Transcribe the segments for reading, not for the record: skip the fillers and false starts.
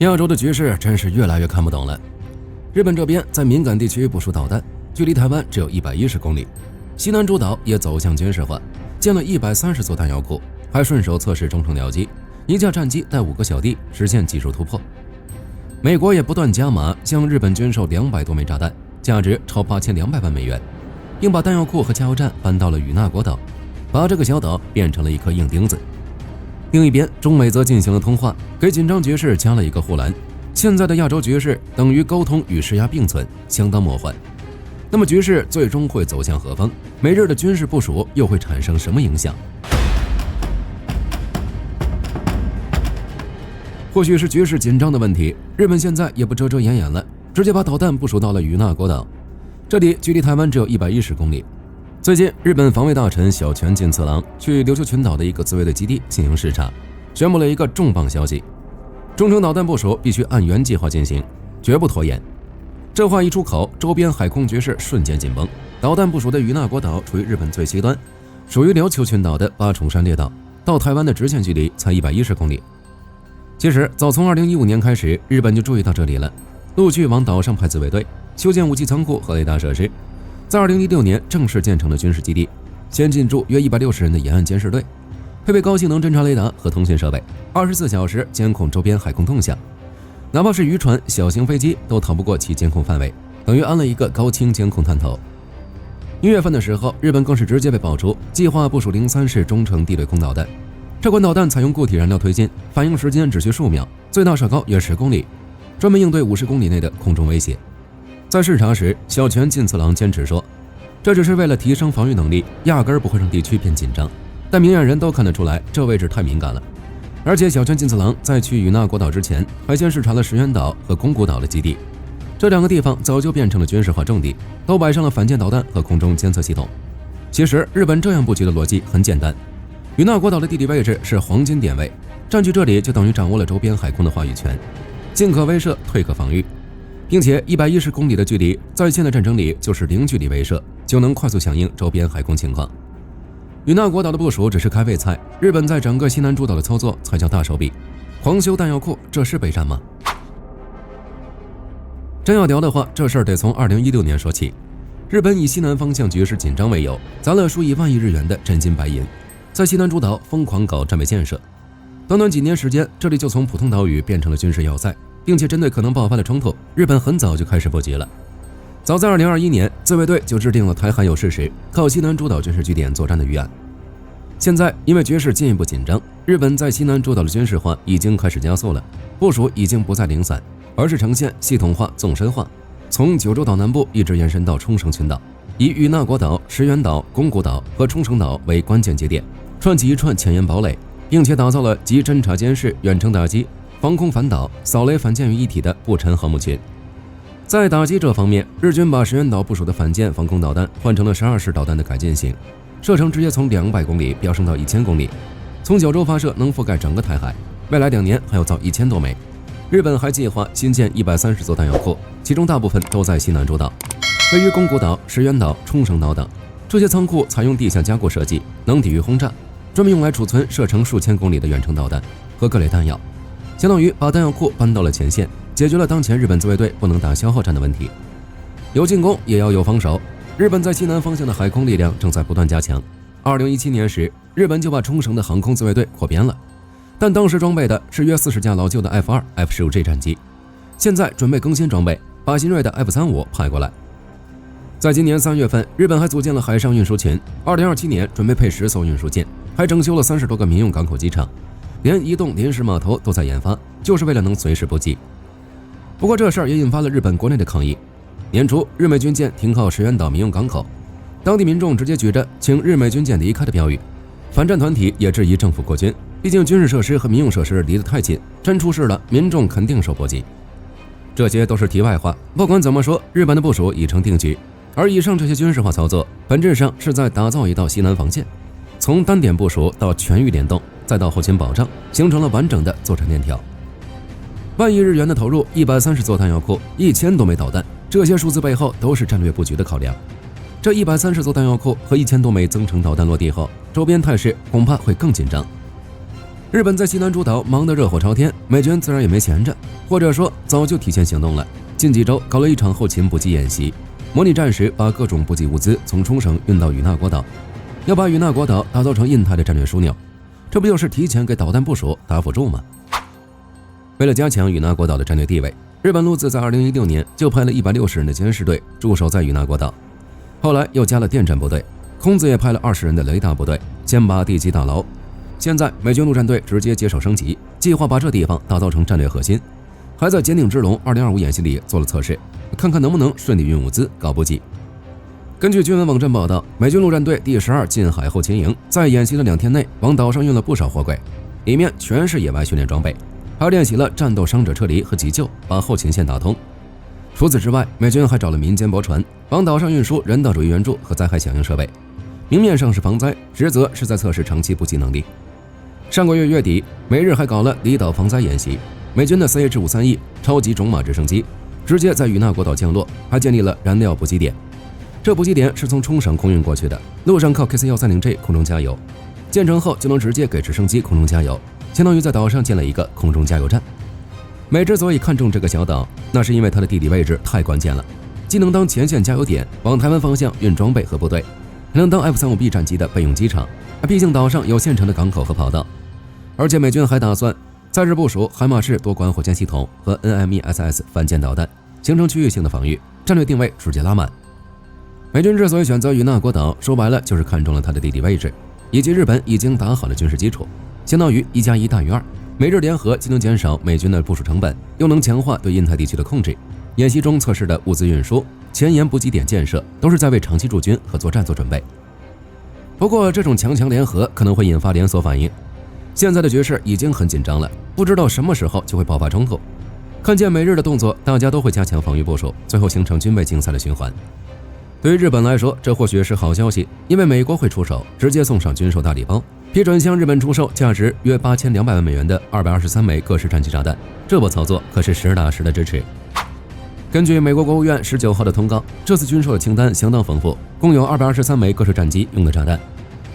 亚洲的局势真是越来越看不懂了。日本这边在敏感地区部署导弹，距离台湾只有110公里。西南诸岛也走向军事化，建了130座弹药库，还顺手测试中程僚机，1架战机带5个小弟，实现技术突破。美国也不断加码，向日本军售200多枚炸弹，价值超8200万美元，并把弹药库和加油站搬到了与那国岛，把这个小岛变成了一颗硬钉子。另一边，中美则进行了通话，给紧张局势加了一个护栏。现在的亚洲局势等于沟通与施压并存，相当魔幻。那么局势最终会走向何方？美日的军事部署又会产生什么影响？或许是局势紧张的问题，日本现在也不遮遮掩掩了，直接把导弹部署到了与那国岛，这里距离台湾只有110公里。最近，日本防卫大臣小泉进次郎去琉球群岛的一个自卫队基地进行视察，宣布了一个重磅消息：中程导弹部署必须按原计划进行，绝不拖延。这话一出口，周边海空局势瞬间紧绷。导弹部署的与那国岛处于日本最西端，属于琉球群岛的八重山列岛，到台湾的直线距离才110公里。其实，早从2015年开始，日本就注意到这里了，陆续往岛上派自卫队，修建武器仓库和雷达设施。在2016年正式建成了军事基地，先进驻约160人的沿岸监视队，配备高性能侦察雷达和通讯设备，24小时监控周边海空动向，哪怕是渔船、小型飞机都逃不过其监控范围，等于安了一个高清监控探头。1月份的时候，日本更是直接被爆出计划部署03式中程地对空导弹，这款导弹采用固体燃料推进，反应时间只需数秒，最大射高约10公里，专门应对50公里内的空中威胁。在视察时，小泉进次郎坚持说，这只是为了提升防御能力，压根儿不会让地区变紧张。但明眼人都看得出来，这位置太敏感了。而且小泉进次郎在去与那国岛之前，还先视察了石垣岛和宫古岛的基地，这2个地方早就变成了军事化重地，都摆上了反舰导弹和空中监测系统。其实日本这样布局的逻辑很简单，与那国岛的地理位置是黄金点位，占据这里就等于掌握了周边海空的话语权，进可威慑，退可防御。并且110公里的距离，在现代战争里就是零距离威慑，就能快速响应周边海空情况。与那国岛的部署只是开胃菜，日本在整个西南诸岛的操作才叫大手笔。狂修弹药库，这是备战吗？真要聊的话，这事儿得从2016年说起。日本以西南方向局势紧张为由，砸了数以万亿日元的真金白银，在西南诸岛疯狂搞战备建设。短短几年时间，这里就从普通岛屿变成了军事要塞。并且针对可能爆发的冲突，日本很早就开始布局了。早在2021年，自卫队就制定了台海有事时靠西南诸岛军事据点作战的预案。现在因为局势进一步紧张，日本在西南诸岛的军事化已经开始加速了，部署已经不再零散，而是呈现系统化、纵深化，从九州岛南部一直延伸到冲绳群岛，以与那国岛、石垣岛、宫古岛和冲绳岛为关键节点，串起一串前沿堡垒，并且打造了集侦察监视、远程打击、防空反导、扫雷反舰于一体的不沉航母群。在打击这方面，日军把石垣岛部署的反舰防空导弹换成了12式导弹的改进型，射程直接从200公里飙升到1000公里，从九州发射能覆盖整个台海，未来2年还要造1000多枚。日本还计划新建130座弹药库，其中大部分都在西南诸岛，位于宫古岛、石垣岛、冲绳岛等。这些仓库采用地下加固设计，能抵御轰炸，专门用来储存射程数千公里的远程导弹和各类弹药，相当于把弹药库搬到了前线，解决了当前日本自卫队不能打消耗战的问题。有进攻也要有防守，日本在西南方向的海空力量正在不断加强。2017年时，日本就把冲绳的航空自卫队扩编了，但当时装备的是约40架老旧的 F2、F15G 战机，现在准备更新装备，把新锐的 F35派过来。在今年3月份，日本还组建了海上运输群，2027年准备配10艘运输舰，还整修了30多个民用港口机场，连移动临时码头都在研发，就是为了能随时补给。不过这事儿也引发了日本国内的抗议。年初，日美军舰停靠石垣岛民用港口，当地民众直接举着请日美军舰离开的标语，反战团体也质疑政府扩军，毕竟军事设施和民用设施离得太近，真出事了，民众肯定受波及。这些都是题外话，不管怎么说，日本的部署已成定局，而以上这些军事化操作，本质上是在打造一道西南防线，从单点部署到全域联动，再到后勤保障，形成了完整的作战链条。万亿日元的投入，130座弹药库，1000多枚导弹，这些数字背后都是战略布局的考量。这130座弹药库和1000多枚增程导弹落地后，周边态势恐怕会更紧张。日本在西南诸岛忙得热火朝天，美军自然也没闲着，或者说早就提前行动了。近几周搞了一场后勤补给演习，模拟战时把各种补给物资从冲绳运到与那国岛，要把与那国岛打造成印太的战略枢纽，这不就是提前给导弹部署打辅助吗？为了加强与那国岛的战略地位，日本陆自在2016年就派了160人的监视队驻守在与那国岛，后来又加了电战部队，空自也派了20人的雷达部队，先把地基打牢。现在美军陆战队直接接手升级，计划把这地方打造成战略核心，还在坚定之龙2025演习里做了测试，看看能不能顺利运物资搞补给。根据军文网站报道，美军陆战队第12近海后勤营在演习的2天内往岛上运了不少货柜，里面全是野外训练装备，还练习了战斗伤者撤离和急救，把后勤线打通。除此之外，美军还找了民间驳船往岛上运输人道主义援助和灾害响应设备，明面上是防灾，实则是在测试长期补给能力。上个月月底，美日还搞了离岛防灾演习，美军的 CH-53E 超级种马直升机直接在与那国岛降落，还建立了燃料补给点。这补给点是从冲绳空运过去的，路上靠 KC-130J 空中加油，建成后就能直接给直升机空中加油，相当于在岛上建了一个空中加油站。美之所以看中这个小岛，那是因为它的地理位置太关键了，既能当前线加油点往台湾方向运装备和部队，还能当 F-35B 战机的备用机场，毕竟岛上有现成的港口和跑道。而且美军还打算在日部署海马式多管火箭系统和 NMESS 反舰导弹，形成区域性的防御，战略定位直接拉满。美军之所以选择与那国岛，说白了就是看中了它的地理位置，以及日本已经打好了军事基础，相当于1+1大于2。美日联合既能减少美军的部署成本，又能强化对印太地区的控制。演习中测试的物资运输、前沿补给点建设，都是在为长期驻军和作战做准备。不过，这种强强联合可能会引发连锁反应。现在的局势已经很紧张了，不知道什么时候就会爆发冲突。看见美日的动作，大家都会加强防御部署，最后形成军备竞赛的循环。对于日本来说，这或许是好消息，因为美国会出手，直接送上军售大礼包，批准向日本出售价值约8200万美元的223枚各式战机炸弹。这波操作可是实打实的支持。根据美国国务院19号的通告，这次军售的清单相当丰富，共有223枚各式战机用的炸弹，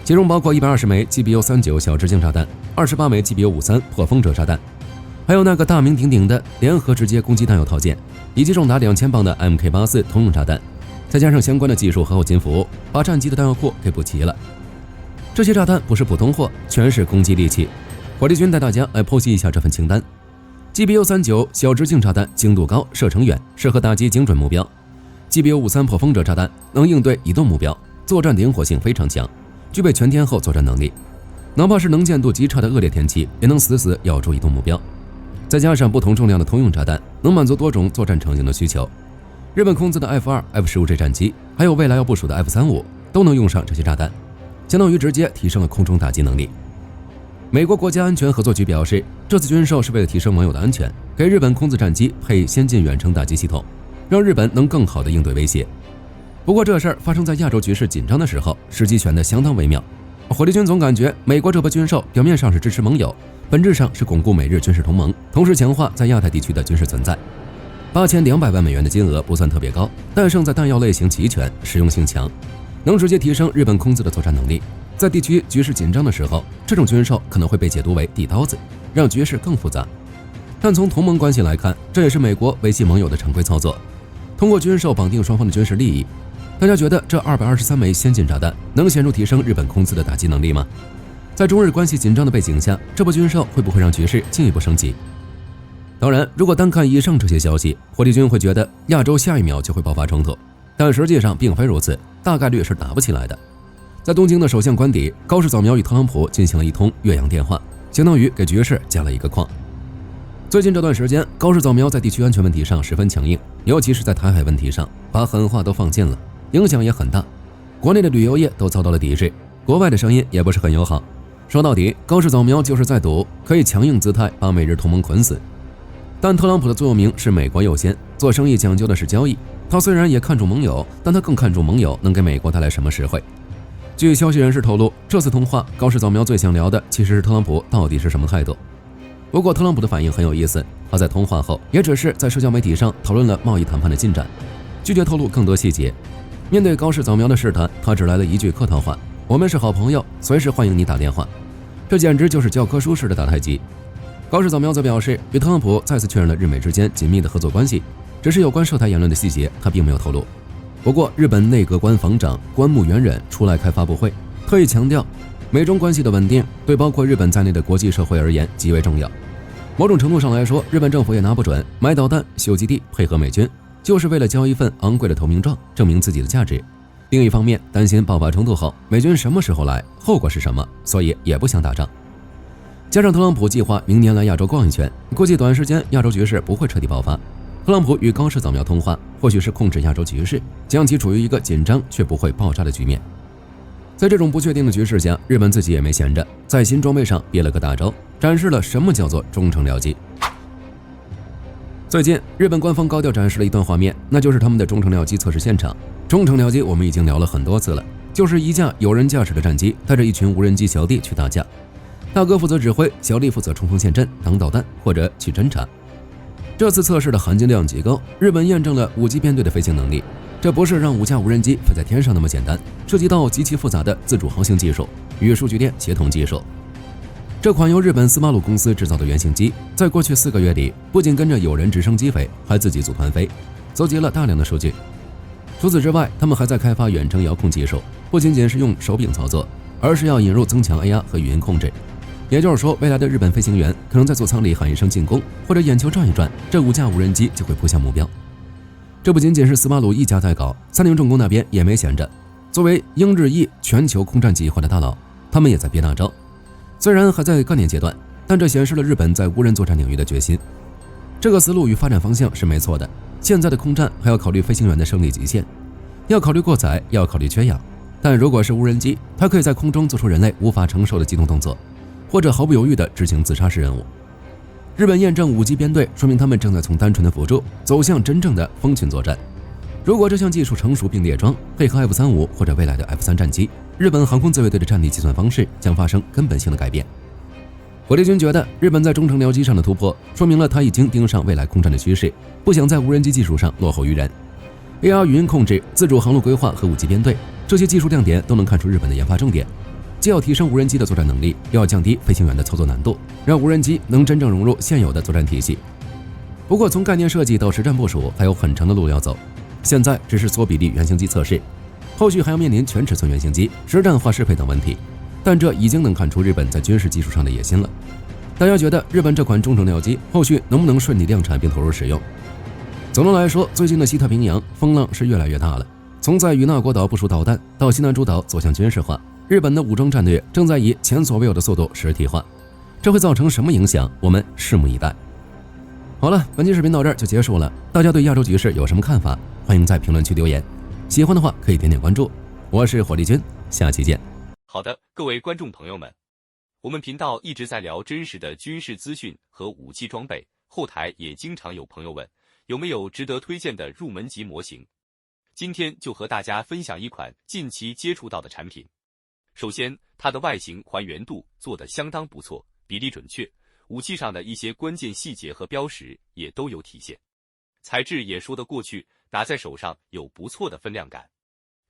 其中包括120枚 GBU-39 小直径炸弹、28枚 GBU-53 破风者炸弹，还有那个大名鼎鼎的联合直接攻击弹药套件，以及重达2000磅的 MK84 通用炸弹，再加上相关的技术和后勤服务，把战机的弹药库给补齐了。这些炸弹不是普通货，全是攻击利器。火力军带大家来剖析一下这份清单。GBU-39 小直径炸弹精度高，射程远，适合打击精准目标。GBU-53 破风者炸弹能应对移动目标，作战灵活性非常强，具备全天候作战能力，哪怕是能见度极差的恶劣天气，也能死死咬住移动目标。再加上不同重量的通用炸弹，能满足多种作战场景的需求。日本空自的 F-2、F-15J 战机，还有未来要部署的 F-35，都能用上这些炸弹，相当于直接提升了空中打击能力。美国国家安全合作局表示，这次军售是为了提升盟友的安全，给日本空自战机配先进远程打击系统，让日本能更好地应对威胁。不过这事儿发生在亚洲局势紧张的时候，时机选得相当微妙。火力军总感觉美国这波军售表面上是支持盟友，本质上是巩固美日军事同盟，同时强化在亚太地区的军事存在。8200万美元的金额不算特别高，但胜在弹药类型齐全，实用性强，能直接提升日本空自的作战能力。在地区局势紧张的时候，这种军售可能会被解读为递刀子，让局势更复杂。但从同盟关系来看，这也是美国维系盟友的常规操作，通过军售绑定双方的军事利益。大家觉得这223枚先进炸弹能显著提升日本空自的打击能力吗？在中日关系紧张的背景下，这波军售会不会让局势进一步升级？当然，如果单看以上这些消息，火力军会觉得亚洲下一秒就会爆发冲突，但实际上并非如此，大概率是打不起来的。在东京的首相官邸，高市早苗与特朗普进行了一通越洋电话，相当于给局势加了一个框。最近这段时间，高市早苗在地区安全问题上十分强硬，尤其是在台海问题上，把狠话都放尽了，影响也很大。国内的旅游业都遭到了抵制，国外的声音也不是很友好。说到底，高市早苗就是在赌可以强硬姿态把美日同盟捆死。但特朗普的座右铭是美国优先，做生意讲究的是交易。他虽然也看重盟友，但他更看重盟友能给美国带来什么实惠。据消息人士透露，这次通话高市早苗最想聊的其实是特朗普到底是什么态度。不过特朗普的反应很有意思，他在通话后也只是在社交媒体上讨论了贸易谈判的进展，拒绝透露更多细节。面对高市早苗的试探，他只来了一句客套话：“我们是好朋友，随时欢迎你打电话。”这简直就是教科书式的打太极。高市早苗则表示，与特朗普再次确认了日美之间紧密的合作关系，只是有关涉台言论的细节，他并没有透露。不过，日本内阁官房长官木原忍出来开发布会，特意强调，美中关系的稳定对包括日本在内的国际社会而言极为重要。某种程度上来说，日本政府也拿不准买导弹、修基地、配合美军，就是为了交一份昂贵的投名状，证明自己的价值。另一方面，担心爆发冲突后美军什么时候来，后果是什么，所以也不想打仗。加上特朗普计划明年来亚洲逛一圈，估计短时间亚洲局势不会彻底爆发。特朗普与高市早苗通话，或许是控制亚洲局势，将其处于一个紧张却不会爆炸的局面。在这种不确定的局势下，日本自己也没闲着，在新装备上憋了个大招，展示了什么叫做忠诚僚机。最近，日本官方高调展示了一段画面，那就是他们的忠诚僚机测试现场。忠诚僚机我们已经聊了很多次了，就是一架有人驾驶的战机带着一群无人机小弟去打架，大哥负责指挥，小弟负责冲锋陷阵、挡导弹或者去侦察。这次测试的含金量极高，日本验证了5级编队的飞行能力。这不是让5架无人机飞在天上那么简单，涉及到极其复杂的自主航行技术与数据链协同技术。这款由日本斯巴鲁公司制造的原型机，在过去4个月里，不仅跟着有人直升机飞，还自己组团飞，搜集了大量的数据。除此之外，他们还在开发远程遥控技术，不仅仅是用手柄操作，而是要引入增强 AR 和语音控制。也就是说，未来的日本飞行员可能在座舱里喊一声进攻，或者眼球转一转，这5架无人机就会扑向目标。这不仅仅是斯巴鲁一家在搞，三菱重工那边也没闲着。作为英日意全球空战计划的大佬，他们也在憋大招。虽然还在概念阶段，但这显示了日本在无人作战领域的决心。这个思路与发展方向是没错的。现在的空战还要考虑飞行员的生理极限，要考虑过载，要考虑缺氧。但如果是无人机，它可以在空中做出人类无法承受的机动动作，或者毫不犹豫地执行自杀式任务。日本验证5级编队，说明他们正在从单纯的辅助走向真正的蜂群作战。如果这项技术成熟并列装，配合 F-35或者未来的 F-3战机，日本航空自卫队的战力计算方式将发生根本性的改变。火力军觉得日本在中程僚机上的突破，说明了他已经盯上未来空战的趋势，不想在无人机技术上落后于人。AR 语音控制、自主航路规划和5级编队，这些技术亮点都能看出日本的研发重点。既要提升无人机的作战能力，又要降低飞行员的操作难度，让无人机能真正融入现有的作战体系。不过，从概念设计到实战部署还有很长的路要走。现在只是缩比例原型机测试，后续还要面临全尺寸原型机、实战化适配等问题。但这已经能看出日本在军事技术上的野心了。大家觉得日本这款中程僚机后续能不能顺利量产并投入使用？总的来说，最近的西太平洋风浪是越来越大了。从在与那国岛部署导弹到西南诸岛走向军事化，日本的武装战略正在以前所未有的速度实体化。这会造成什么影响？我们拭目以待。好了，本期视频到这儿就结束了。大家对亚洲局势有什么看法？欢迎在评论区留言。喜欢的话可以点点关注。我是火力军，下期见。好的，各位观众朋友们，我们频道一直在聊真实的军事资讯和武器装备，后台也经常有朋友问，有没有值得推荐的入门级模型？今天就和大家分享一款近期接触到的产品。首先，它的外形还原度做得相当不错，比例准确，武器上的一些关键细节和标识也都有体现，材质也说得过去，拿在手上有不错的分量感。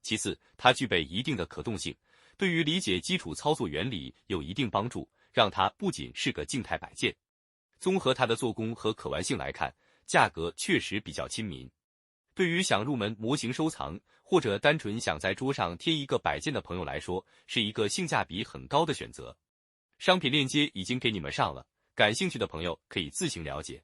其次，它具备一定的可动性，对于理解基础操作原理有一定帮助，让它不仅是个静态摆件。综合它的做工和可玩性来看，价格确实比较亲民。对于想入门模型收藏，或者单纯想在桌上贴一个摆件的朋友来说，是一个性价比很高的选择。商品链接已经给你们上了，感兴趣的朋友可以自行了解。